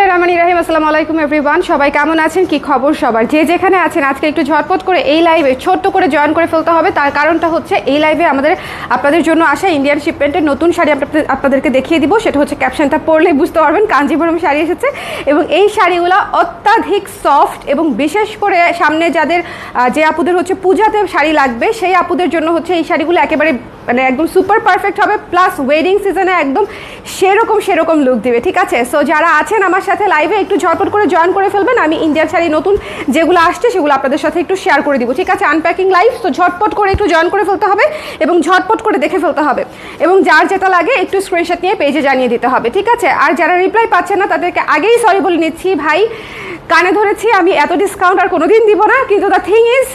বিসমিল্লাহিররহমানিররহিম। আসসালামু আলাইকুম এভরিওয়ান, সবাই কেমন আছেন, কি খবর সবার? যে যেখানে আছেন আজকে একটু ঝটপট করে এই লাইভে ছোট্ট করে জয়েন করে ফেলতে হবে। তার কারণটা হচ্ছে এই লাইভে আপনাদের জন্য আসা ইন্ডিয়ান শিপমেন্টের নতুন শাড়ি আপনাদেরকে দেখিয়ে দিব। সেটা হচ্ছে ক্যাপশনটা পড়লেই বুঝতে পারবেন, কাঞ্জিভরম শাড়ি এসেছে এবং এই শাড়িগুলো অত্যাধিক সফট এবং বিশেষ করে সামনে যাদের যে আপুদের হচ্ছে পূজাতে শাড়ি লাগবে সেই আপুদের জন্য হচ্ছে এই শাড়িগুলো একেবারে মানে একদম সুপার পারফেক্ট হবে, প্লাস ওয়েডিং সিজনে একদম সেরকম লুক দিবে। ঠিক আছে, সো যারা আছেন আমার সাথে লাইভে একটু ঝটপট করে জয়েন করে ফেলবেন। আমি ইন্ডিয়ান শাড়ি নতুন যেগুলো আসছে সেগুলো আপনাদের সাথে একটু শেয়ার করে দিব। ঠিক আছে, আনপ্যাকিং লাইভ, তো ঝটপট করে একটু জয়েন করে ফেলতে হবে এবং ঝটপট করে দেখে ফেলতে হবে এবং যার যেটা লাগে একটু স্ক্রিনশট নিয়ে পেজে জানিয়ে দিতে হবে। ঠিক আছে, আর যারা রিপ্লাই পাচ্ছেন না তাদেরকে আগেই সরি বলে নিচ্ছি, ভাই কানে ধরেছি, আমি এত ডিসকাউন্ট আর কোনোদিন দিব না, কিন্তু দ্য থিং ইজ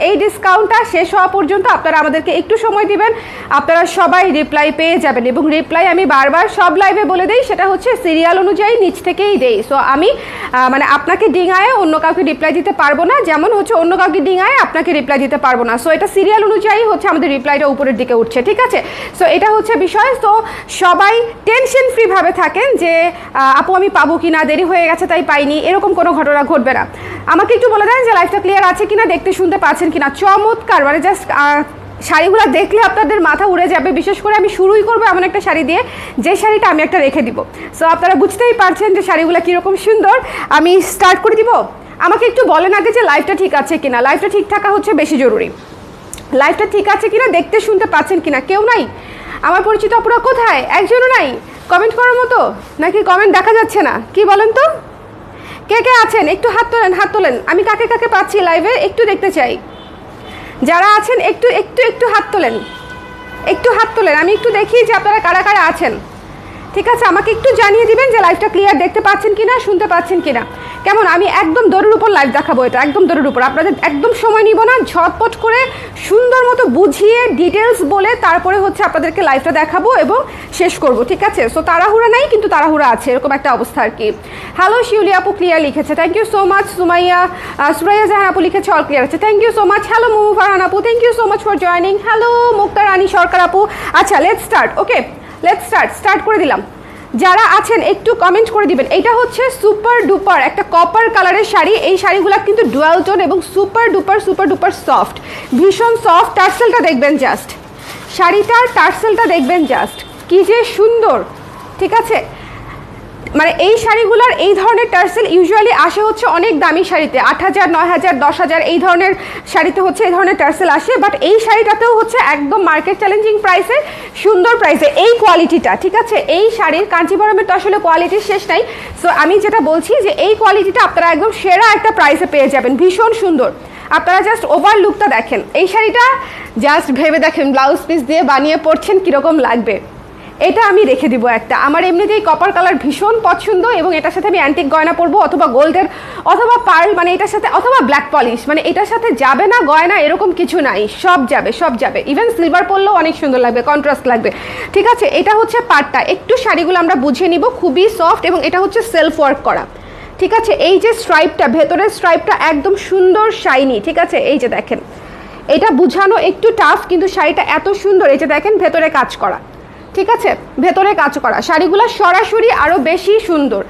এই ডিসকাউন্টটা শেষ হওয়া পর্যন্ত আপনারা আমাদেরকে একটু সময় দিবেন, আপনারা সবাই রিপ্লাই পেয়ে যাবেন। এবং রিপ্লাই আমি বারবার সব লাইভে বলে দিই, সেটা হচ্ছে সিরিয়াল অনুযায়ী নিচ থেকেই দেই। সো আমি মানে আপনাকে ডিঙায়ে অন্য কাউকে রিপ্লাই দিতে পারবো না, যেমন হচ্ছে অন্য কাউকে ডিঙায়ে আপনাকে রিপ্লাই দিতে পারবো না। সো এটা সিরিয়াল অনুযায়ী হচ্ছে আমাদের রিপ্লাইটা উপরের দিকে উঠছে। ঠিক আছে, সো এটা হচ্ছে বিষয়। তো সবাই টেনশন ফ্রিভাবে থাকেন যে আপু আমি পাবো কি না, দেরি হয়ে গেছে তাই পাইনি, এরকম কোনো ঘটনা ঘটবে না। আমাকে একটু বলে দেন যে লাইভটা ক্লিয়ার আছে কিনা, দেখতে শুনতে পাচ্ছেন কিনা। চমৎকার, মানে জাস্ট শাড়িগুলো দেখলে আপনাদের মাথা উড়ে যাবে। বিশেষ করে আমি শুরুই করবো এমন একটা শাড়ি দিয়ে, যে শাড়িটা আমি একটা রেখে দিব। সো আপনারা বুঝতেই পারছেন যে শাড়িগুলো কীরকম সুন্দর। আমি স্টার্ট করে দিব। আমাকে একটু বলেন আগে যে লাইভটা ঠিক আছে কিনা। লাইভটা ঠিক থাকা হচ্ছে বেশি জরুরি। লাইভটা ঠিক আছে কিনা, দেখতে শুনতে পাচ্ছেন কিনা। কেউ নাই আমার পরিচিত আপুরা? কোথায়? একজনও নাই কমেন্ট করার মতো, নাকি কমেন্ট দেখা যাচ্ছে না? কি বলেন তো, কে কে আছেন একটু হাত তোলেন, হাত তোলেন। আমি কাকে কাকে পাচ্ছি লাইভে একটু দেখতে চাই। যারা আছেন একটু একটু একটু হাত তোলেন, একটু হাত তোলেন, আমি একটু দেখি যে আপনারা কারা কারা আছেন। ঠিক আছে, আমাকে একটু জানিয়ে দিবেন যে লাইভটা ক্লিয়ার দেখতে পাচ্ছেন কিনা, শুনতে পাচ্ছেন কিনা। কেমন? আমি একদম দৌড়ের উপর লাইভ দেখাবো, এটা একদম দৌড়ের উপর। আপনাদের একদম সময় নিব না, ঝটপট করে সুন্দর মতো বুঝিয়ে ডিটেলস বলে তারপরে হচ্ছে আপনাদেরকে লাইভটা দেখাবো এবং শেষ করব। ঠিক আছে, সো তাড়াহুড়া নাই, কিন্তু তাড়াহুড়া আছে, এরকম একটা অবস্থা আর কি। হ্যালো শিউলি আপু ক্লিয়ার লিখেছে, thank you so much. Suraiya Jahan আপু লিখেছে অল ক্লিয়ার আছে, thank you so much. Hello Momo Farhan আপু, thank you so much for joining. Hello Mukta Rani Sarkar আপু। আচ্ছা let's start. Okay let's start করে দিলাম। যারা আছেন একটু কমেন্ট করে দিবেন। এটা হচ্ছে সুপার ডুপার একটা কপার কালারের শাড়ি। এই শাড়িগুলো কিন্তু ডুয়াল টোন এবং সুপার ডুপার সফট, ভীষণ সফট। টার্সেলটা দেখবেন জাস্ট, শাড়িটার টার্সেলটা দেখবেন জাস্ট, কি যে সুন্দর। ঠিক আছে, মানে এই শাড়িগুলোর এই ধরনের টার্সেল ইউজুয়ালি আসে হচ্ছে অনেক দামি শাড়িতে, 8,000 9,000 10,000 এই ধরনের শাড়িতে হচ্ছে এই ধরনের টার্সেল আসে। বাট এই শাড়িটাতেও হচ্ছে একদম মার্কেট চ্যালেঞ্জিং প্রাইসে, সুন্দর প্রাইসে এই কোয়ালিটিটা। ঠিক আছে, এই শাড়ির কাঞ্চিভরমের তো আসলে কোয়ালিটির শেষ নাই। সো আমি যেটা বলছি যে এই কোয়ালিটিটা আপনারা একদম সেরা একটা প্রাইসে পেয়ে যাবেন, ভীষণ সুন্দর। আপনারা জাস্ট ওভার লুকটা দেখেন, এই শাড়িটা জাস্ট ভেবে দেখেন ব্লাউজ পিস দিয়ে বানিয়ে পরছেন কীরকম লাগবে। এটা আমি রেখে দিব একটা। আমার এমনিতেই কপার কালার ভীষণ পছন্দ এবং এটার সাথে আমি অ্যান্টিক গয়না পরবো, অথবা গোল্ডের, অথবা পার্ল, মানে এটার সাথে, অথবা ব্ল্যাক পলিশ, মানে এটার সাথে যাবে না গয়না এরকম কিছু নাই, সব যাবে সব যাবে। ইভেন সিলভার পরলেও অনেক সুন্দর লাগবে, কন্ট্রাস্ট লাগবে। ঠিক আছে, এটা হচ্ছে পার্টটা। একটু শাড়িগুলো আমরা বুঝে নিব, খুবই সফট এবং এটা হচ্ছে সেলফ ওয়ার্ক করা। ঠিক আছে, এই যে স্ট্রাইপটা, ভেতরের স্ট্রাইপটা একদম সুন্দর শাইনি। ঠিক আছে, এই যে দেখেন, এটা বুঝানো একটু টাফ, কিন্তু শাড়িটা এত সুন্দর। এই যে দেখেন ভেতরে কাজ করা। ঠিক আছে, ভেতরে কাজ করা শাড়িগুলো সরাসরি আরও বেশি সুন্দর,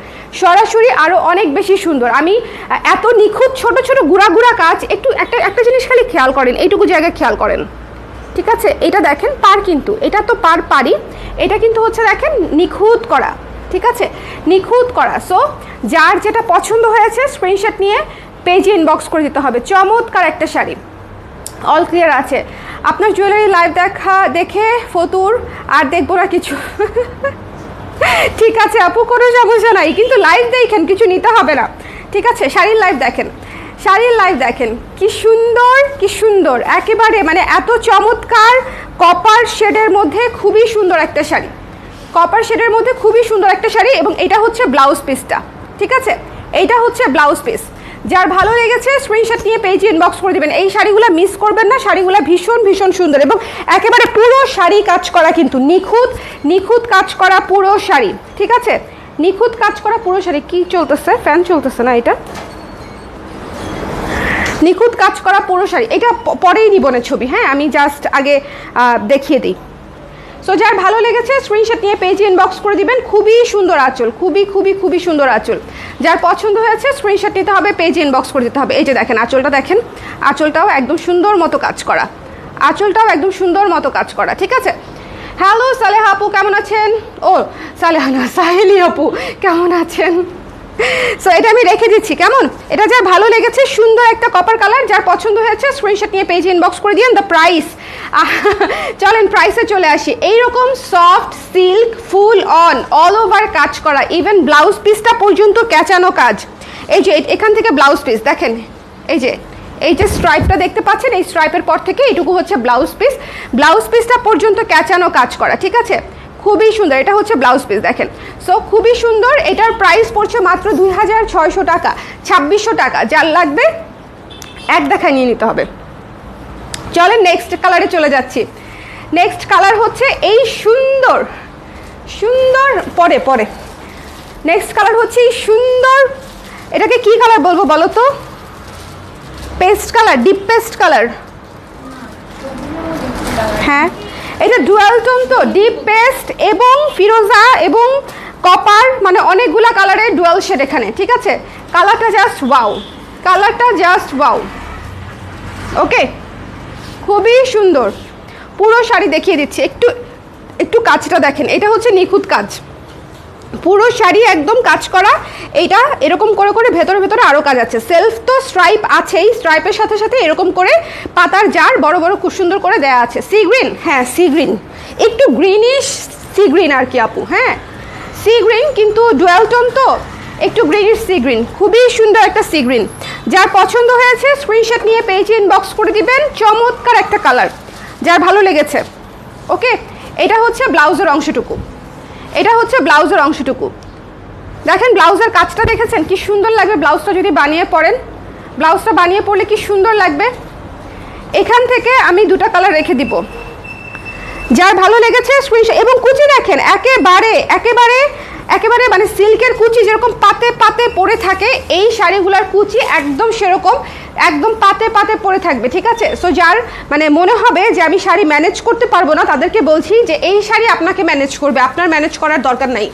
সরাসরি আরও অনেক বেশি সুন্দর। আমি এত নিখুঁত ছোট ছোট গুঁড়া কাজ, একটু একটা জিনিস খালি খেয়াল করেন, এইটুকু জায়গায় খেয়াল করেন। ঠিক আছে, এটা দেখেন পার, কিন্তু এটা তো পারি, এটা কিন্তু হচ্ছে দেখেন নিখুঁত করা। ঠিক আছে, নিখুঁত করা। সো যার যেটা পছন্দ হয়েছে স্ক্রিনশট নিয়ে পেজে ইনবক্স করে দিতে হবে। চমৎকার একটা শাড়ি, অল ক্লিয়ার আছে। আপনার জুয়েলারি লাইভ দেখে ফতুর আর দেখবো না কিছু। ঠিক আছে আপু, কোনো সমস্যা নাই, কিন্তু লাইভ দেখেন, কিছু নিতে হবে না। ঠিক আছে, শাড়ির লাইভ দেখেন, শাড়ির লাইভ দেখেন, কি সুন্দর কি সুন্দর একেবারে, মানে এত চমৎকার কপার শেডের মধ্যে খুবই সুন্দর একটা শাড়ি, কপার শেডের মধ্যে খুবই সুন্দর একটা শাড়ি। এবং এটা হচ্ছে ব্লাউজ পিসটা। ঠিক আছে, এইটা হচ্ছে ব্লাউজ পিস। যার ভালো লেগেছে স্ক্রিনশট নিয়ে পেজে ইনবক্স করে দিবেন। এই শাড়িগুলো মিস করবেন না, শাড়িগুলো ভীষণ সুন্দর এবং একেবারে পুরো শাড়ি কাজ করা, কিন্তু নিখুঁত কাজ করা পুরো শাড়ি। ঠিক আছে, নিখুঁত কাজ করা পুরো শাড়ি। কি চলতেছে? ফ্যান চলতেছে না? এটা নিখুঁত কাজ করা পুরো শাড়ি। এটা পরেই নিবনের ছবি, হ্যাঁ আমি জাস্ট আগে দেখিয়ে দিই। সো সো যার ভালো লেগেছে স্ক্রিনশট নিয়ে পেজে ইনবক্স করে দিবেন। খুবই সুন্দর আঁচল, খুবই খুবই খুবই সুন্দর আঁচল। যার পছন্দ হয়েছে স্ক্রিনশট নিতে হবে, পেজে ইনবক্স করে দিতে হবে। এই যে দেখেন আঁচলটা, দেখেন আঁচলটাও একদম সুন্দর মতো কাজ করা, আঁচলটাও একদম সুন্দর মতো কাজ করা, ঠিক আছে। হ্যালো সালেহা আপু কেমন আছেন? ও সালেহা না, সাহেলি আপু কেমন আছেন? সো এটা আমি রেখে দিচ্ছি, কেমন? এটা যার ভালো লেগেছে, সুন্দর একটা কপার কালার, যার পছন্দ হয়েছে স্ক্রিনশট নিয়ে পেজে ইনবক্স করে দিন। দ্য প্রাইস, চলেন প্রাইসে চলে আসি। এইরকম soft silk full on all over কাজ করা, ইভেন ব্লাউজ পিসটা পর্যন্ত ক্যাচানো কাজ। এই যে এখান থেকে ব্লাউজ পিস দেখেন, এই যে স্ট্রাইপটা দেখতে পাচ্ছেন, এই স্ট্রাইপের পর থেকে এইটুকু হচ্ছে ব্লাউজ পিস, ব্লাউজ পিসটা পর্যন্ত ক্যাচানো কাজ করা, ঠিক আছে। খুবই সুন্দর, এটা হচ্ছে ব্লাউজ পিস দেখেন। সো খুবই সুন্দর, এটার প্রাইস পড়ছে মাত্র 2600 টাকা, 2600 টাকা। যার লাগবে এক দেখায় নিয়ে নিতে হবে। চলেন নেক্সট কালারে চলে যাচ্ছি। নেক্সট কালার হচ্ছে এই সুন্দর সুন্দর, পরে নেক্সট কালার হচ্ছে এই সুন্দর, এটাকে কি কালার বলবো বলো তো? Paste colour, deep paste colour, হ্যাঁ এটা ডুয়াল টোন তো, ডিপ পেস্ট এবং ফিরোজা এবং কপার, মানে অনেকগুলা কালারের ডুয়াল শেড এখানে, ঠিক আছে। কালারটা জাস্ট ওয়াও, কালারটা জাস্ট ওয়াও, ওকে খুবই সুন্দর। পুরো শাড়ি দেখিয়ে দিচ্ছি, একটু কাজটা দেখেন, এটা হচ্ছে নিখুঁত কাজ, পুরো শাড়ি একদম কাজ করা। এইটা এরকম করে করে ভেতরে ভেতরে আরও কাজ আছে। সেলফ তো স্ট্রাইপ আছেই, স্ট্রাইপের সাথে সাথে এরকম করে পাতার জার বড় বড় খুব সুন্দর করে দেওয়া আছে। সি গ্রিন, হ্যাঁ সি গ্রিন, একটু গ্রিনিশ সি গ্রিন আর কি আপু, হ্যাঁ সি গ্রিন, কিন্তু ডুয়াল টোন তো একটু গ্রিনিশ সি গ্রিন, খুবই সুন্দর একটা সি গ্রিন। যার পছন্দ হয়েছে স্ক্রিনশট নিয়ে পেজে ইনবক্স করে দিবেন। চমৎকার একটা কালার, যার ভালো লেগেছে, ওকে। এটা হচ্ছে ব্লাউজের অংশটুকু, এটা হচ্ছে ব্লাউজের অংশটুকু, দেখেন ব্লাউজের কাজটা দেখেছেন কি সুন্দর লাগবে। ব্লাউজটা যদি বানিয়ে পরেন, ব্লাউজটা বানিয়ে পরলে কি সুন্দর লাগবে। এখান থেকে আমি দুটো কালার রেখে দিব, যার ভালো লেগেছে স্ক্রিনশট। এবং কুচি দেখেন একেবারে একেবারে একেবারে মানে সিল্কের কুচি যেরকম পাতে পাতে পরে থাকে, এই শাড়িগুলোর কুচি একদম সেরকম, একদম পাতে পাতে পরে থাকবে, ঠিক আছে। সো যার মানে মনে হবে যে আমি শাড়ি ম্যানেজ করতে পারবো না, তাদেরকে বলছি যে এই শাড়ি আপনাকে ম্যানেজ করবে, আপনার ম্যানেজ করার দরকার নাই,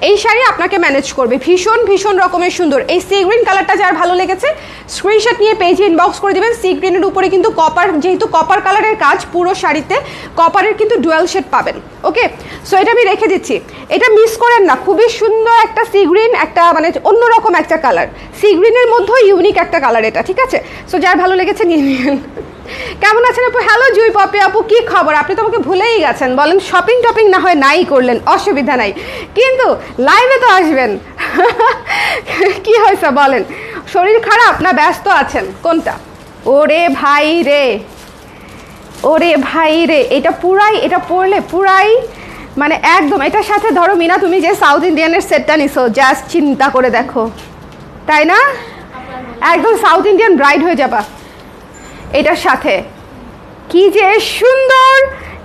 এই শাড়ি আপনাকে ম্যানেজ করবে। ভীষণ ভীষণ রকমের সুন্দর। এই সি গ্রিন কালারটা যার ভালো লেগেছে স্ক্রিনশট নিয়ে পেজে ইনবক্স করে দিবেন। সি গ্রিনের উপরে কিন্তু কপার, যেহেতু কপার কালারের কাজ পুরো শাড়িতে, কপারের কিন্তু ডুয়াল শেড পাবেন, ওকে। সো এটা আমি রেখে দিচ্ছি, এটা মিস করেন না। খুবই সুন্দর একটা সি গ্রিন, একটা মানে অন্যরকম একটা কালার, সি গ্রিনের মধ্যেও ইউনিক একটা কালার এটা, ঠিক আছে। সো যার ভালো লেগেছে নিয়ে নিন। কেমন আছেন আপু? হ্যালো জুই পপি আপু, কি খবর? আপনি তো আমাকে ভুলেই গেছেন, বলেন শপিং টপিং না হয় নাই করলেন, অসুবিধা নাই, কিন্তু লাইভে তো আসবেন। কি হয়েছে বলেন? শরীর খারাপ না ব্যস্ত আছেন, কোনটা? ওরে ভাই রে, ওরে ভাই রে, এটা পুরাই, এটা পরলে পুরাই মানে একদম, এটার সাথে ধরো মিনা তুমি যে সাউথ ইন্ডিয়ানের সেটটা নিছো, জাস্ট চিন্তা করে দেখো, তাই না? একদম সাউথ ইন্ডিয়ান ব্রাইড হয়ে যাবা এটার সাথে। কি যে সুন্দর,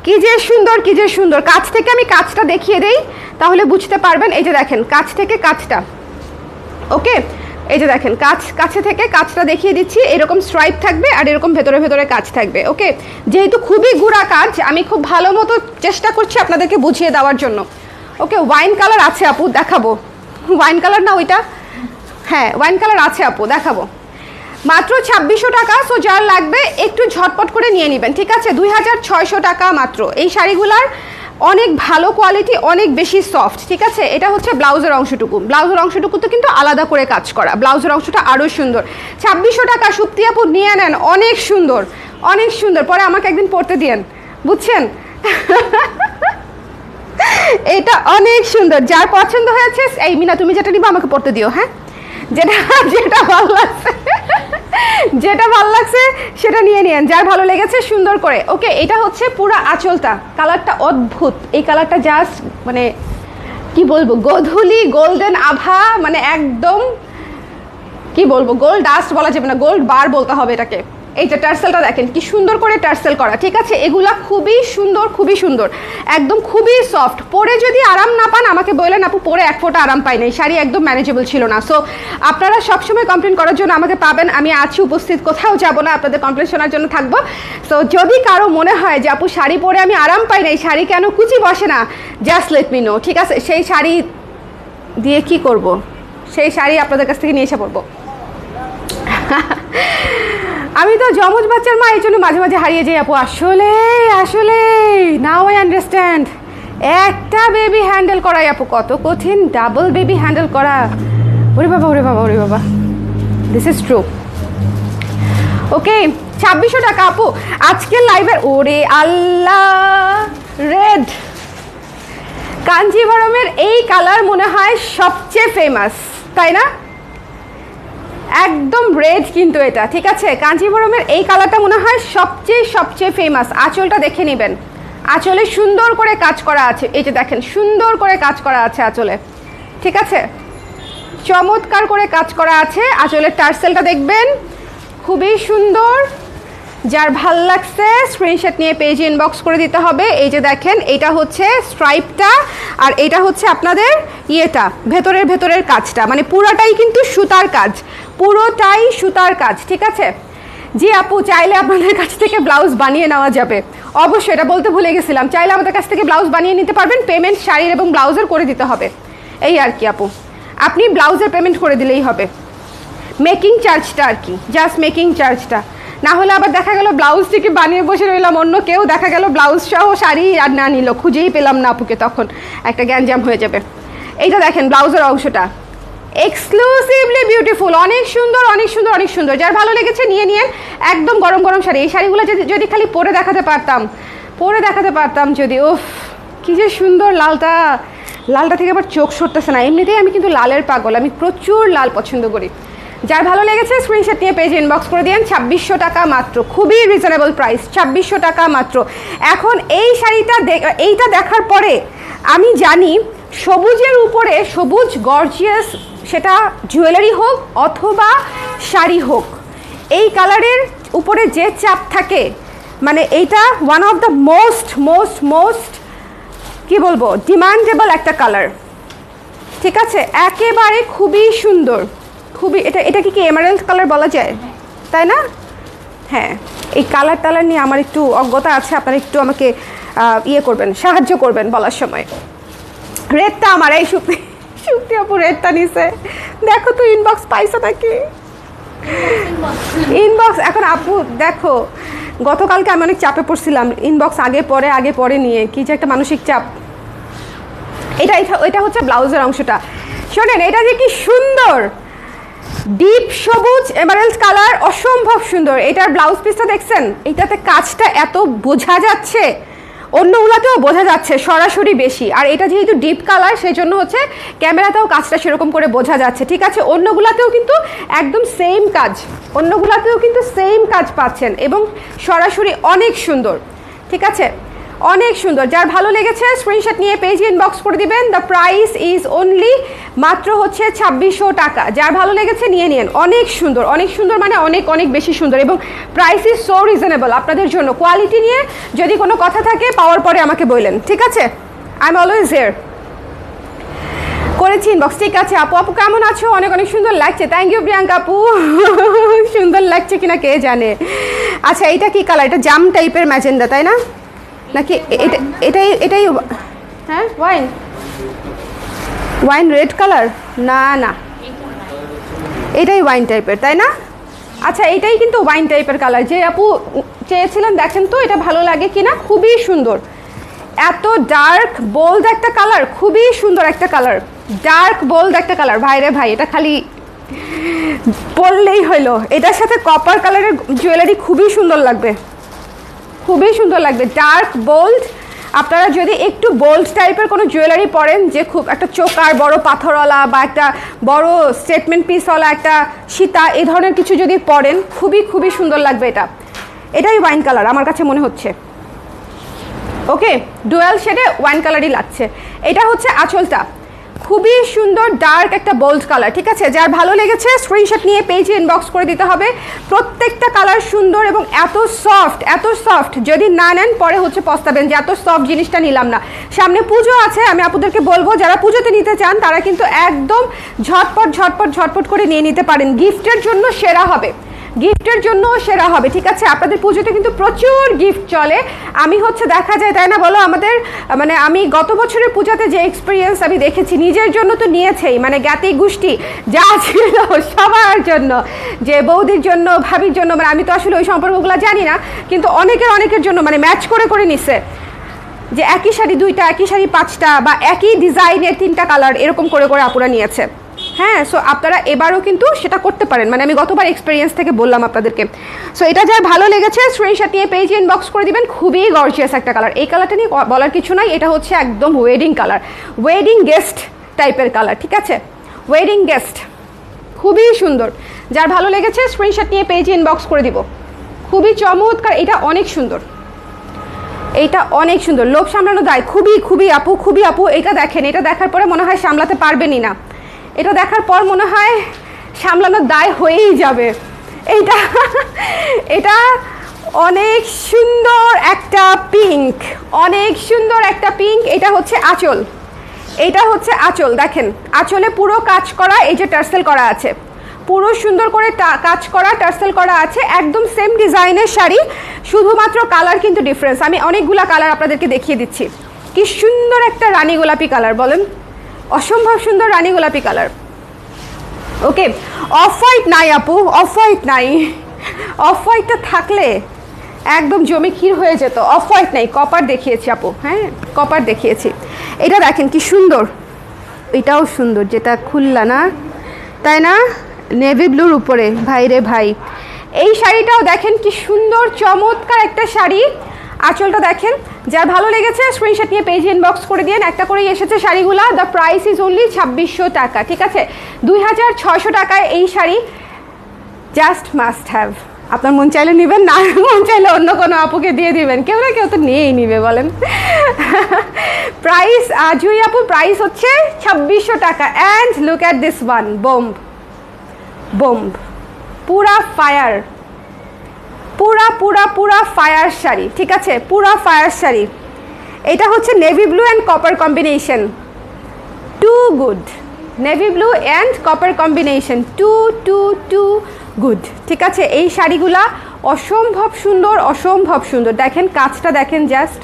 কি যে সুন্দর, কি যে সুন্দর। কাছ থেকে আমি কাজটা দেখিয়ে দেই, তাহলে বুঝতে পারবেন। এই যে দেখেন কাছ থেকে কাজটা, ওকে। এই যে দেখেন কাছে থেকে কাজটা দেখিয়ে দিচ্ছি, এরকম স্ট্রাইপ থাকবে আর এরকম ভেতরে ভেতরে কাজ থাকবে, ওকে। যেহেতু খুবই গুঁড়া কাজ, আমি খুব ভালো মতো চেষ্টা করছি আপনাদেরকে বুঝিয়ে দেওয়ার জন্য, ওকে। ওয়াইন কালার আছে আপু, দেখাবো। ওয়াইন কালার না ওইটা, হ্যাঁ ওয়াইন কালার আছে আপু, দেখাবো। মাত্র 2600 টাকা। সো যার লাগবে একটু ঝটপট করে নিয়ে নেবেন, ঠিক আছে। 2600 টাকা মাত্র। এই শাড়িগুলার অনেক ভালো কোয়ালিটি, অনেক বেশি সফট, ঠিক আছে। এটা হচ্ছে ব্লাউজের অংশটুকু, ব্লাউজের অংশটুকুতে কিন্তু আলাদা করে কাজ করা, ব্লাউজের অংশটা আরও সুন্দর। 2600 টাকা, সুপ্তি আপু নিয়ে নেন, অনেক সুন্দর, অনেক সুন্দর। পরে আমাকে একদিন পরতে দিয়েন, বুঝছেন। এটা অনেক সুন্দর। যার পছন্দ হয়েছে, এই মিনা তুমি যেটা নিবা আমাকে পরতে দিও, হ্যাঁ, যেটা যেটা ভালো লাগছে, যেটা ভালো লাগছে সেটা নিয়ে নিন, যার ভালো লেগেছে সুন্দর করে, ওকে। এটা হচ্ছে পুরো আঁচলটা, কালারটা অদ্ভুত, এই কালারটা জাস্ট মানে কি বলবো, গোধূলি গোল্ডেন আভা, মানে একদম কি বলবো, গোল্ড ডাস্ট বলা যাবে না, গোল্ড বার বলতে হবে এটাকে, এই যে টার্সেলটা দেখেন কি সুন্দর করে টার্সেল করা, ঠিক আছে? এগুলা খুবই সুন্দর, খুবই সুন্দর, একদম খুবই সফট। পরে যদি আরাম না পান আমাকে বললেন আপু পরে এক ফোঁটা আরাম পাই নাই, শাড়ি একদম ম্যানেজেবল ছিল না। সো আপনারা সবসময় কমপ্লেন করার জন্য আমাকে পাবেন, আমি আছি উপস্থিত, কোথাও যাব না, আপনাদের কমপ্লেন শোনার জন্য থাকবো। সো যদি কারো মনে হয় যে আপু শাড়ি পরে আমি আরাম পাই নাই, শাড়ি কেন কুচি বসে না, জাস্ট লেট মি নো, ঠিক আছে? সেই শাড়ি দিয়ে কি করব, সেই শাড়ি আপনাদের কাছ থেকে নিয়ে এসে পড়বো। আমি তো জমজ বাচ্চার মা, এই জন্য মাঝে মাঝে হারিয়ে যাই আপু। আসলে আসলে নাও আই আন্ডারস্ট্যান্ড, একটা বেবি হ্যান্ডেল করাই আপু কত কঠিন, ডাবল বেবি হ্যান্ডেল করা, ওরে বাবা ওরে বাবা ওরে বাবা, দিস ইজ ট্রু। ওকে 2600 টাকা আপু আজকের লাইভের। ওরে আল্লাহ, রেড কাঞ্জিভরমের এই কালার মনে হয় সবচেয়ে ফেমাস, তাই না? একদম রেড কিন্তু এটা, ঠিক আছে? কাঞ্জিভরমের এই কালারটা মনে হয় সবচেয়ে ফেমাস। আঁচলটা দেখে নেবেন, আঁচলে সুন্দর করে কাজ করা আছে, এই যে দেখেন সুন্দর করে কাজ করা আছে আঁচলে, ঠিক আছে? চমৎকার করে কাজ করা আছে। আঁচলের টার্সেলটা দেখবেন খুবই সুন্দর। যার ভাল লাগছে স্ক্রিনশট নিয়ে পেজে ইনবক্স করে দিতে হবে। এই যে দেখেন এটা হচ্ছে স্ট্রাইপটা, আর এটা হচ্ছে আপনাদের ইয়েটা ভেতরের কাজটা, মানে পুরোটাই কিন্তু সুতার কাজ, পুরোটাই সুতার কাজ, ঠিক আছে? জি আপু, চাইলে আপনাদের কাছ থেকে ব্লাউজ বানিয়ে নেওয়া যাবে, অবশ্যই, এটা বলতে ভুলে গেছিলাম, চাইলে আমাদের কাছ থেকে ব্লাউজ বানিয়ে নিতে পারবেন, পেমেন্ট শাড়ির এবং ব্লাউজের করে দিতে হবে, এই আর কি আপু, আপনি ব্লাউজের পেমেন্ট করে দিলেই হবে, মেকিং চার্জটা আর কি, জাস্ট মেকিং চার্জটা। না হলে আবার দেখা গেল ব্লাউজটিকে বানিয়ে বসে রইলাম, অন্য কেউ দেখা গেল ব্লাউজ সহ শাড়ি আর না নিল, খুঁজেই পেলাম না আপুকে, তখন একটা গ্যাঞ্জাম হয়ে যাবে। এইটা দেখেন ব্লাউজের অংশটা এক্সক্লুসিভলি বিউটিফুল, অনেক সুন্দর অনেক সুন্দর অনেক সুন্দর। যার ভালো লেগেছে নিয়ে নিন, একদম গরম গরম শাড়ি। এই শাড়িগুলো যদি খালি পরে দেখাতে পারতাম যদি, ওফ কি যে সুন্দর। লালটা থেকে আবার চোখ সরতেছে না, এমনিতেই আমি কিন্তু লালের পাগল, আমি প্রচুর লাল পছন্দ করি। যার ভালো লেগেছে স্ক্রিনশট নিয়ে পেজে ইনবক্স করে দিন। 2600 টাকা মাত্র, খুবই রিজনেবল প্রাইস, 2600 টাকা মাত্র। এখন এই শাড়িটা এইটা দেখার পরে আমি জানি সবুজের উপরে সবুজ গর্জিয়াস, সেটা জুয়েলারি হোক অথবা শাড়ি হোক, এই কালারের উপরে যে চাপ থাকে, মানে এইটা ওয়ান অফ দ্য মোস্ট কি বলবো ডিমান্ডেবল একটা কালার, ঠিক আছে? একেবারে খুবই সুন্দর, খুবই। এটা কি এমারেল্ড কালার বলা যায়, তাই না? হ্যাঁ, এই কালার নিয়ে আমার একটু অজ্ঞতা আছে, আপনারা একটু আমাকে করবেন, সাহায্য করবেন বলার সময়। রেডটা আমার, এই শুক্তি আপু রেডটা নিছে, দেখো তো ইনবক্স পাইছো নাকি? ইনবক্স এখন আপু দেখো, গতকালকে আমি অনেক চাপে পড়ছিলাম, ইনবক্স আগে পরে নিয়ে কি যে একটা মানসিক চাপ। এটা হচ্ছে ব্লাউজের অংশটা, শোনেন এটা যে কি সুন্দর, ডিপ সবুজ এমারেল্ড কালার, অসম্ভব সুন্দর। এটার ব্লাউজ পিসটা দেখছেন, এইটাতে কাজটা এত বোঝা যাচ্ছে, অন্যগুলোতেও বোঝা যাচ্ছে সরাসরি বেশি, আর এটা যেহেতু ডিপ কালার সেই জন্য হচ্ছে ক্যামেরাতেও কাজটা সেরকম করে বোঝা যাচ্ছে, ঠিক আছে? অন্যগুলোতেও কিন্তু একদম সেম কাজ পাচ্ছেন, এবং সরাসরি অনেক সুন্দর, ঠিক আছে? অনেক সুন্দর। যার ভালো লেগেছে স্ক্রিনশট নিয়ে পেজে ইনবক্স করে দিবেন। দ্য প্রাইস ইজ অনলি মাত্র হচ্ছে 2600 টাকা। যার ভালো লেগেছে নিয়ে নিন, অনেক সুন্দর মানে অনেক বেশি সুন্দর, এবং প্রাইস ইজ সো রিজনেবল আপনাদের জন্য। কোয়ালিটি নিয়ে যদি কোনো কথা থাকে পাওয়ার পরে আমাকে বললেন, ঠিক আছে? I am always here. করেছি ইনবক্স, ঠিক আছে? আপু কেমন আছো? অনেক সুন্দর লাগছে, থ্যাংক ইউ প্রিয়াঙ্কা আপু। সুন্দর লাগছে কিনা কে জানে। আচ্ছা এইটা কি কালার? এটা জাম টাইপের ম্যাজেন্ডা, তাই না? নাকি এটাই হ্যাঁ ওয়াইন রেড কালার? না এটাই ওয়াইন টাইপের, তাই না? আচ্ছা এটাই কিন্তু ওয়াইন টাইপের কালার, যে আপু চেয়েছিলেন, দেখেন তো এটা ভালো লাগে কিনা। খুবই সুন্দর, এত ডার্ক বোল্ড একটা কালার, খুবই সুন্দর একটা কালার, ডার্ক বোল্ড একটা কালার। ভাইরে ভাই, এটা খালি পরলেই হইলো। এটার সাথে কপার কালারের জুয়েলারি খুবই সুন্দর লাগবে, ডার্ক বোল্ড। আপনারা যদি একটু বোল্ড টাইপের কোনো জুয়েলারি পরেন, যে খুব একটা চোকার বড় পাথরওয়ালা বা একটা বড় স্টেটমেন্ট পিসওয়ালা একটা সীতা, এই ধরনের কিছু যদি পরেন, খুবই সুন্দর লাগবে। এটাই ওয়াইন কালার আমার কাছে মনে হচ্ছে। ওকে, ডুয়াল শেডে ওয়াইন কালারই লাগছে। এটা হচ্ছে আঁচলটা, খুবই সুন্দর ডার্ক একটা বোল্ড কালার, ঠিক আছে? যার ভালো লেগেছে স্ক্রিনশট নিয়ে পেজে ইনবক্স করে দিতে হবে। প্রত্যেকটা কালার সুন্দর এবং এত সফট, যদি না নেন পরে হচ্ছে পস্তাবেন যে এত সফট জিনিসটা নিলাম না। সামনে পুজো আছে, আমি আপুদেরকে বলবো যারা পুজোতে নিতে চান তারা কিন্তু একদম ঝটপট করে নিয়ে নিতে পারেন। গিফটের জন্য সেরা হবে, ঠিক আছে? আপনাদের পুজোতে কিন্তু প্রচুর গিফট চলে। আমি হচ্ছে দেখা যায়, তাই না বলো, আমাদের মানে আমি গত বছরের পূজাতে যে এক্সপিরিয়েন্স আমি দেখেছি, নিজের জন্য তো নিয়েছেই, মানে জ্ঞাতি গোষ্ঠী যা ছিল সবার জন্য, যে বৌদির জন্য, ভাবির জন্য, মানে আমি তো আসলে ওই সম্পর্কগুলো জানি না, কিন্তু অনেকের জন্য মানে ম্যাচ করে নিচ্ছে, যে একই শাড়ি 2টা, একই শাড়ি 5টা, বা একই ডিজাইনের 3টা কালার, এরকম করে আপুরা নিয়েছে। হ্যাঁ, সো আপনারা এবারও কিন্তু সেটা করতে পারেন, মানে আমি গতবার এক্সপিরিয়েন্স থেকে বললাম আপনাদেরকে। সো এটা যার ভালো লেগেছে স্ক্রিনশট নিয়ে পেজে ইনবক্স করে দিবেন। খুবই গর্জিয়াস একটা কালার, এই কালারটা নিয়ে বলার কিছু নাই, এটা হচ্ছে একদম ওয়েডিং কালার, ওয়েডিং গেস্ট টাইপের কালার, ঠিক আছে? ওয়েডিং গেস্ট, খুবই সুন্দর। যার ভালো লেগেছে স্ক্রিনশট নিয়ে পেজে ইনবক্স করে দিব। খুবই চমৎকার, এটা অনেক সুন্দর, লোভ সামলানো দায়। খুবই আপু এটা দেখেন, এটা দেখার পরে মনে হয় সামলাতে পারবেনই না, এটা দেখার পর মনে হয় সামলানোর দায় হয়েই যাবে। এটা অনেক সুন্দর একটা পিঙ্ক, এটা হচ্ছে আঁচল, দেখেন আঁচলে পুরো কাজ করা, এই যে টার্সেল করা আছে, পুরো সুন্দর করে কাজ করা, টার্সেল করা আছে, একদম সেম ডিজাইনের শাড়ি, শুধুমাত্র কালার কিন্তু ডিফারেন্স। আমি অনেকগুলা কালার আপনাদেরকে দেখিয়ে দিচ্ছি। কি সুন্দর একটা রানী গোলাপি কালার, বলেন, অসম্ভব সুন্দর রানী গোলাপি কালার। ওকে, অফ হোয়াইট নাই আপু, অফ হোয়াইটটা থাকলে একদম জমি ক্ষীর হয়ে যেত। অফ হোয়াইট নাই, কপার দেখিয়েছি আপু, হ্যাঁ কপার দেখিয়েছি। এটা দেখেন কি সুন্দর, এটাও সুন্দর, যেটা খুললা না, তাই না? নেভি ব্লুর উপরে, ভাই রে ভাই। এই শাড়িটাও দেখেন কি সুন্দর, চমৎকার একটা শাড়ি। আঁচলটা দেখেন, যার ভালো লেগেছে স্ক্রিনশট নিয়ে পেজে ইনবক্স করে দিন। একটা করেই এসেছে শাড়িগুলা। দ্য প্রাইস ইজ অনলি 2600 টাকা, ঠিক আছে? 2600 টাকায় এই শাড়ি জাস্ট মাস্ট হ্যাভ। আপনার মন চাইলে নেবেন, না মন চাইলে অন্য কোনো আপুকে দিয়ে দিবেন, কেউ না কেউ তো নিয়েই নিবে, বলেন। প্রাইস জুই আপু, প্রাইস হচ্ছে 2600 টাকা। And look at this one, bomb, পুরা ফায়ার, পুরা ফায়ার শাড়ি, ঠিক আছে? পুরা ফায়ার শাড়ি। এটা হচ্ছে navy blue and copper combination, too good. Navy blue and copper combination, too good, ঠিক আছে? এই শাড়িগুলা অসম্ভব সুন্দর। দেখেন কাজটা দেখেন, জাস্ট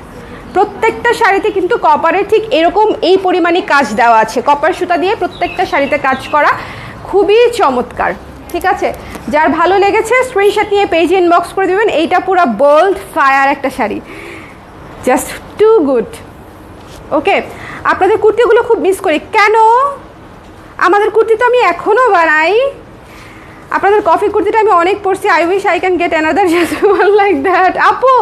প্রত্যেকটা শাড়িতে কিন্তু কপারের ঠিক এরকম এই পরিমাণে কাজ দেওয়া আছে, কপার সুতা দিয়ে প্রত্যেকটা শাড়িতে কাজ করা, খুবই চমৎকার, ঠিক আছে? যার ভালো লেগেছে স্ক্রিনশট নিয়ে পেজে ইনবক্স করে দেবেন। এইটা পুরো বোল্ড ফায়ার একটা শাড়ি, জাস্ট টু গুড। ওকে, আপনাদের কুর্তিগুলো খুব মিস করি। কেন? আমাদের কুর্তি তো আমি এখনও বানাই, আপনাদের কফি কুর্তিটা আমি অনেক পরছি। I wish I can get another just one like that. আপু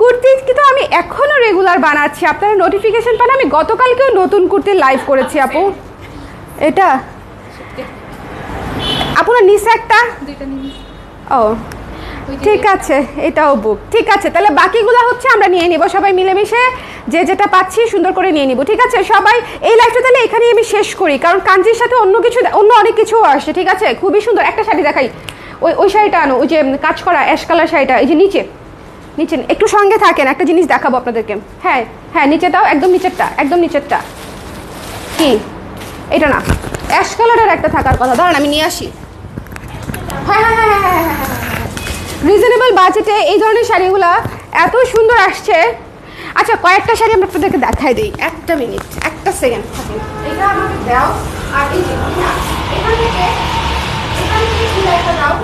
কুর্তি কিন্তু আমি এখনও রেগুলার বানাচ্ছি, আপনারা নোটিফিকেশন পান। আমি গতকালকেও নতুন কুর্তির লাইভ করেছি আপু। এটা আপনার নিচে একটা, ও ঠিক আছে, এটাও বুক, ঠিক আছে। তাহলে বাকিগুলো হচ্ছে আমরা নিয়ে নিব, সবাই মিলেমিশে যে যেটা পাচ্ছি সুন্দর করে নিয়ে নিব, ঠিক আছে? সবাই এই লাইফটা তাহলে এখানেই আমি শেষ করি, কারণ কাঞ্জির সাথে অন্য অনেক কিছু আসছে, ঠিক আছে? খুবই সুন্দর একটা শাড়ি দেখাই, ওই শাড়িটা আনো, ওই যে কাজ করা অ্যাশ কালার শাড়িটা, এই যে নিচে একটু সঙ্গে থাকেন, একটা জিনিস দেখাবো আপনাদেরকে। হ্যাঁ নিচেটাও, একদম নিচেরটা কি এটা না, অ্যাশ কালারের একটা থাকার কথা, ধরেন আমি নিয়ে আসি। হ্যাঁ, রিজনেবল বাজেটে এই ধরনের শাড়িগুলো এত সুন্দর আসছে। আচ্ছা, কয়েকটা শাড়ি আমরা আপনাদেরকে দেখাই দিই, একটা মিনিট, একটা সেকেন্ড থাকেন। এটা আমাকে দাও, আর এই যে এখান থেকে একটা দাও,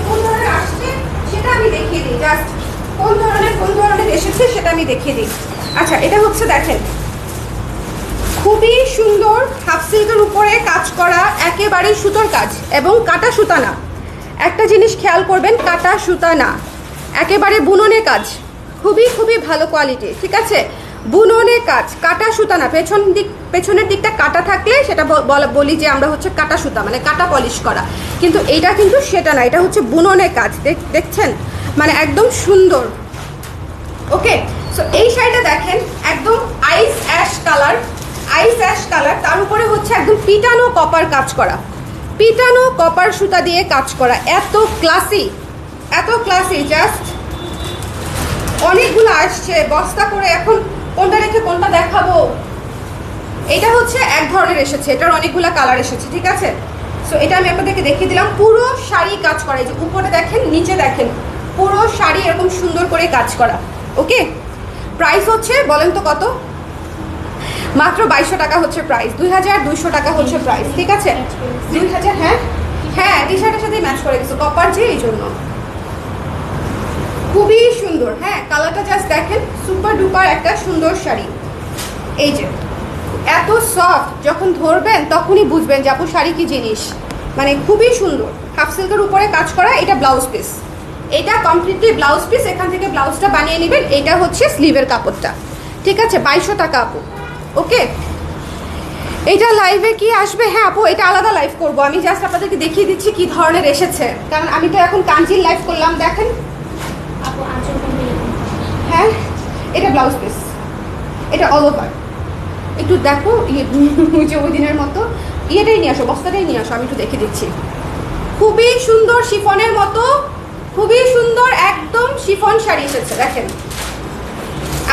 কোন ধরনের আসছে সেটা আমি দেখিয়ে দিই, জাস্ট কোন ধরনের এসেছে সেটা আমি দেখিয়ে দিই। আচ্ছা, এটা হচ্ছে দেখেন খুবই সুন্দর হাফ সিল্কের উপরে কাজ করা, একেবারে সুতোর কাজ এবং কাটা সুতা না। একটা জিনিস খেয়াল করবেন, কাটা সুতা না, একেবারে বুননে কাজ, খুবই ভালো কোয়ালিটি, ঠিক আছে? বুননে কাজ, কাটা সুতা না। পেছনের দিকটা কাটা থাকলে সেটা বলি যে আমরা হচ্ছে কাটা সুতা, মানে কাটা পলিশ করা, কিন্তু এইটা কিন্তু সেটা না, এটা হচ্ছে বুননে কাজ। দেখছেন মানে একদম সুন্দর। ওকে, সো এই শাড়িটা দেখেন একদম আইস অ্যাশ কালার, তার উপরে হচ্ছে একদম পিটানো কপার কাজ করা, পিটানো কপার সুতা দিয়ে কাজ করা, এত ক্লাসি জাস্ট। অনেকগুলো আসছে বস্তা করে, এখন কোনটা রেখে কোনটা দেখাবো। এটা হচ্ছে এক ধরনের এসেছে, এটার অনেকগুলো কালার এসেছে, ঠিক আছে। সো এটা আমি আপনাদেরকে দেখিয়ে দিলাম। পুরো শাড়ি কাজ করা, এই যে উপরে দেখেন নিচে দেখেন, পুরো শাড়ি এরকম সুন্দর করে কাজ করা। ওকে, প্রাইস হচ্ছে বলেন তো কত? মাত্র 2200 টাকা হচ্ছে প্রাইস, 2200 টাকা হচ্ছে প্রাইস, ঠিক আছে। 2000, হ্যাঁ টি শার্টের সাথে ম্যাচ করে দিচ্ছে কপার, যে এই জন্য খুবই সুন্দর। হ্যাঁ, কালারটা জাস্ট দেখেন, সুপার ডুপার একটা সুন্দর শাড়ি। এই যে এত সফট, যখন ধরবেন তখনই বুঝবেন যে আপু শাড়ি কি জিনিস, মানে খুবই সুন্দর। হাফ সিল্কের উপরে কাজ করা, এটা ব্লাউজ পিস, এটা কমপ্লিটলি ব্লাউজ পিস, এখান থেকে ব্লাউজটা বানিয়ে নেবেন। এটা হচ্ছে স্লিভের কাপড়টা, ঠিক আছে। 2200 টাকা আপু। ওকে, এটা লাইভে কি আসবে? হ্যাঁ আপু, এটা আলাদা লাইভ করব, আমি জাস্ট আপনাদেরকে দেখিয়ে দিচ্ছি কি ধরনের এসেছে, কারণ আমি তো এখন কাঞ্জির লাইভ করলাম। দেখেন আপু আঁচল কোনটা? হ্যাঁ, এটা ব্লাউজ পিস, এটা অল ওভার। একটু দেখো যে ওই দিনের মতো ইয়েটাই নিয়ে আসো, বস্তাটাই নিয়ে আসো, আমি একটু দেখে দিচ্ছি। খুবই সুন্দর শিফনের মতো, খুবই সুন্দর একদম শিফন শাড়ি এসেছে। দেখেন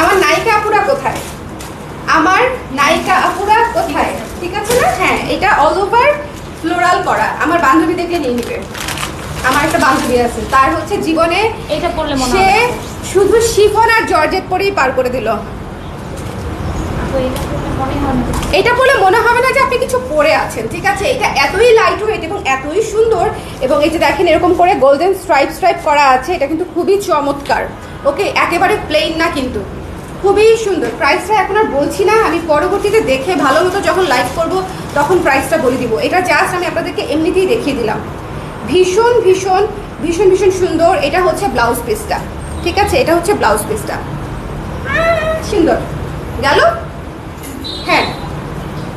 আমার নায়িকা আপুরা কোথায়, আমার নায়িকা আপুরা কোথায়, ঠিক আছে না? হ্যাঁ, এটা অল ওভার ফ্লোরাল করা। আমার বান্ধবী দেখলে নিয়ে নিবে, আমার একটা বান্ধবী আছে, তার হচ্ছে জীবনে এটা পরলে মনে সে হয় শুধু শিফন আর জর্জেট পরেই পার করে দিল। এটা পরলে মনে হবে না যে আপনি কিছু পরে আছেন, ঠিক আছে। এটা এতই লাইট ওয়েট এবং এতই সুন্দর, এবং এই যে দেখেন এরকম করে গোল্ডেন স্ট্রাইপ করা আছে, এটা কিন্তু খুবই চমৎকার। ওকে, একেবারে প্লেন না কিন্তু, খুবই সুন্দর। প্রাইসটা এখন আর বলছি না, আমি পরবর্তীতে দেখে ভালো মতো যখন লাইভ করব তখন প্রাইসটা বলে দিব। এটা জাস্ট আমি আপনাদেরকে এমনিতেই দেখিয়ে দিলাম। ভীষণ ভীষণ ভীষণ ভীষণ সুন্দর। এটা হচ্ছে ব্লাউজ পিসটা, ঠিক আছে, এটা হচ্ছে ব্লাউজ পিসটা, সুন্দর গেল। হ্যাঁ,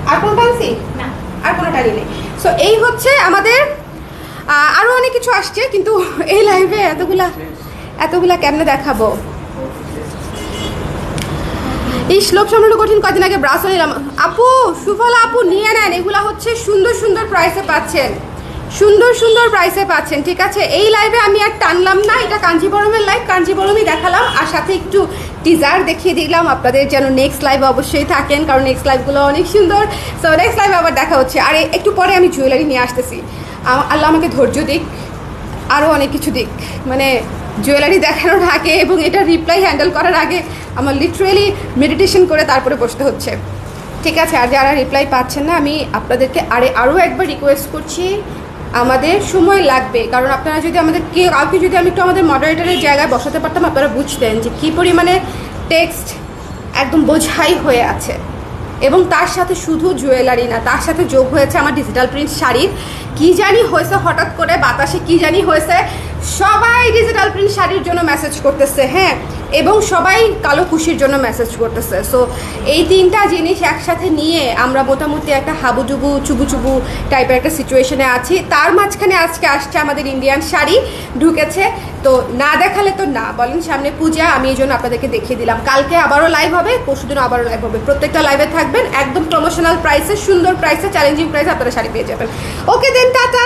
আর কোনো টানছি না, আর কোনো টানি নেই। সো এই হচ্ছে আমাদের, আরও অনেক কিছু আসছে, কিন্তু এই লাইভে এতগুলা কেমনে দেখাবো। এই শ্লোক সামলানো কঠিন। কদিন আগে ব্রাশও নিলাম আপু, সুফলা আপু নিয়ে নেন, এগুলা হচ্ছে সুন্দর সুন্দর প্রাইসে পাচ্ছেন, সুন্দর সুন্দর প্রাইসে পাচ্ছেন, ঠিক আছে। এই লাইভে আমি আর টানলাম না, এটা কাঞ্জিবরমের লাইভ, কাঞ্জিবরমই দেখালাম, আর সাথে একটু টিজার দেখিয়ে দিলাম আপনাদের, যেন নেক্সট লাইভ অবশ্যই থাকেন, কারণ নেক্সট লাইভগুলো অনেক সুন্দর। সো নেক্সট লাইভে আবার দেখা হচ্ছে। আর একটু পরে আমি জুয়েলারি নিয়ে আসতেছি, আল্লাহ আমাকে ধৈর্য দিক, আরও অনেক কিছু দিক, মানে জুয়েলারি দেখানোর আগে এবং এটা রিপ্লাই হ্যান্ডেল করার আগে আমার লিটারেলি মেডিটেশন করে তারপরে বসতে হচ্ছে, ঠিক আছে। আর যারা রিপ্লাই পাচ্ছেন না, আমি আপনাদেরকে আরও একবার রিকোয়েস্ট করছি, আমাদের সময় লাগবে, কারণ আপনারা যদি আমাদের কাউকে যদি আমি একটু আমাদের মডারেটরের জায়গায় বসাতে পারতাম, আপনারা বুঝতেন যে কী পরিমাণে টেক্সট একদম বোঝাই হয়ে আছে। এবং তার সাথে শুধু জুয়েলারি না, তার সাথে যোগ হয়েছে আমার ডিজিটাল প্রিন্ট শাড়ির, কী জানি হয়েছে হঠাৎ করে বাতাসে, কী জানি হয়েছে, সবাই ডিজিটাল প্রিন্ট শাড়ির জন্য মেসেজ করতেছে, হ্যাঁ, এবং সবাই কালো কুশির জন্য মেসেজ করতেছে। সো এই তিনটা জিনিস একসাথে নিয়ে আমরা মোটামুটি একটা হাবুডুবু চুবু টাইপের একটা সিচুয়েশনে আছি। তার মাঝখানে আজকে আসছে আমাদের ইন্ডিয়ান শাড়ি ঢুকেছে, তো না দেখালে তো না, বলেন সামনে পূজা, আমি এই জন্য আপনাদেরকে দেখিয়ে দিলাম। কালকে আবারও লাইভ হবে, পরশুদিনও আবারও লাইভ হবে, প্রত্যেকটা লাইভে থাকবেন, একদম প্রমোশনাল প্রাইসে, সুন্দর প্রাইসে, চ্যালেঞ্জিং প্রাইসে আপনারা শাড়ি পেয়ে যাবেন। ওকে দেন, টাটা।